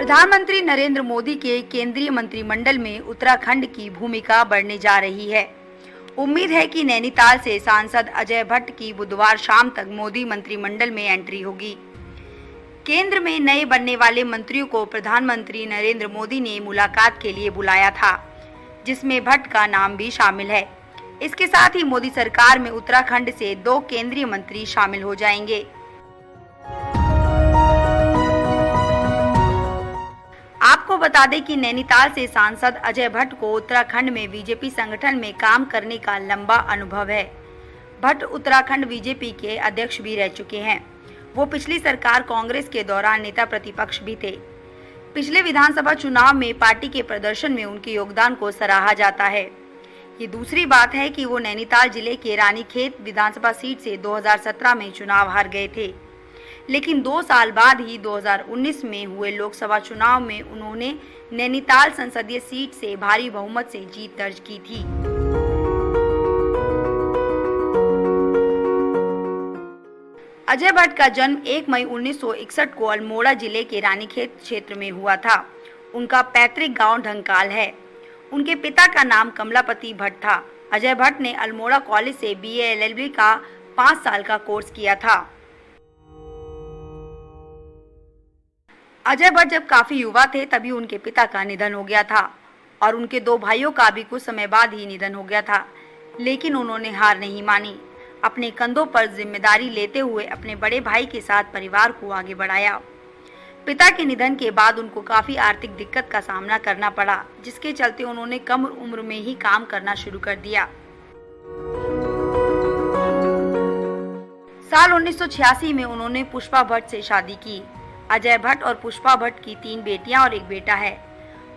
प्रधानमंत्री नरेंद्र मोदी के केंद्रीय मंत्रिमंडल में उत्तराखंड की भूमिका बढ़ने जा रही है। उम्मीद है कि नैनीताल से सांसद अजय भट्ट की बुधवार शाम तक मोदी मंत्रिमंडल में एंट्री होगी। केंद्र में नए बनने वाले मंत्रियों को प्रधानमंत्री नरेंद्र मोदी ने मुलाकात के लिए बुलाया था, जिसमें भट्ट का नाम भी शामिल है। इसके साथ ही मोदी सरकार में उत्तराखंड से 2 केंद्रीय मंत्री शामिल हो जाएंगे। आपको बता दें कि नैनीताल से सांसद अजय भट्ट को उत्तराखंड में बीजेपी संगठन में काम करने का लंबा अनुभव है। भट्ट उत्तराखंड बीजेपी के अध्यक्ष भी रह चुके हैं। वो पिछली सरकार कांग्रेस के दौरान नेता प्रतिपक्ष भी थे। पिछले विधानसभा चुनाव में पार्टी के प्रदर्शन में उनके योगदान को सराहा जाता है। ये दूसरी बात है कि वो नैनीताल जिले के रानीखेत विधानसभा सीट से 2017 में चुनाव हार गए थे, लेकिन 2 साल बाद ही 2019 में हुए लोकसभा चुनाव में उन्होंने नैनीताल संसदीय सीट से भारी बहुमत से जीत दर्ज की थी। अजय भट्ट का जन्म 1 मई 1961 को अल्मोड़ा जिले के रानीखेत क्षेत्र में हुआ था। उनका पैतृक गांव ढंकाल है। उनके पिता का नाम कमलापति भट्ट था। अजय भट्ट ने अल्मोड़ा कॉलेज से BA LLB का 5 साल का कोर्स किया था। अजय भट्ट जब काफी युवा थे तभी उनके पिता का निधन हो गया था और उनके 2 भाइयों का भी कुछ समय बाद ही निधन हो गया था, लेकिन उन्होंने हार नहीं मानी। अपने कंधों पर जिम्मेदारी लेते हुए अपने बड़े भाई के साथ परिवार को आगे बढ़ाया। पिता के निधन के बाद उनको काफी आर्थिक दिक्कत का सामना करना पड़ा, जिसके चलते उन्होंने कम उम्र में ही काम करना शुरू कर दिया। साल 1986 में उन्होंने पुष्पा भट्ट से शादी की। अजय भट्ट और पुष्पा भट्ट की 3 बेटियां और 1 बेटा है।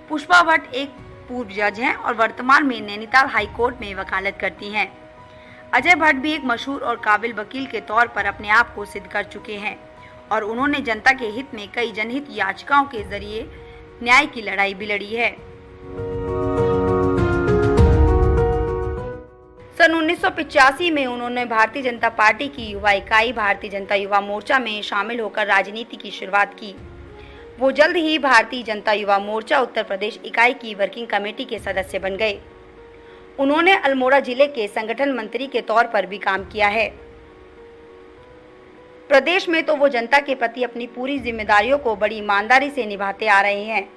पुष्पा भट्ट एक पूर्व जज हैं और वर्तमान में नैनीताल हाई कोर्ट में वकालत करती हैं। अजय भट्ट भी एक मशहूर और काबिल वकील के तौर पर अपने आप को सिद्ध कर चुके हैं और उन्होंने जनता के हित में कई जनहित याचिकाओं के जरिए न्याय की लड़ाई भी लड़ी है। सन 1985 में उन्होंने भारतीय जनता पार्टी की युवा इकाई भारतीय जनता युवा मोर्चा में शामिल होकर राजनीति की शुरुआत की। वो जल्द ही भारतीय जनता युवा मोर्चा उत्तर प्रदेश इकाई की वर्किंग कमेटी के सदस्य बन गए। उन्होंने अल्मोड़ा जिले के संगठन मंत्री के तौर पर भी काम किया है। प्रदेश में तो वो जनता के प्रति अपनी पूरी जिम्मेदारियों को बड़ी ईमानदारी से निभाते आ रहे हैं।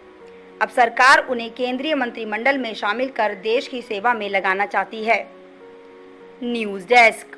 अब सरकार उन्हें केंद्रीय मंत्रिमंडल में शामिल कर देश की सेवा में लगाना चाहती है। News desk.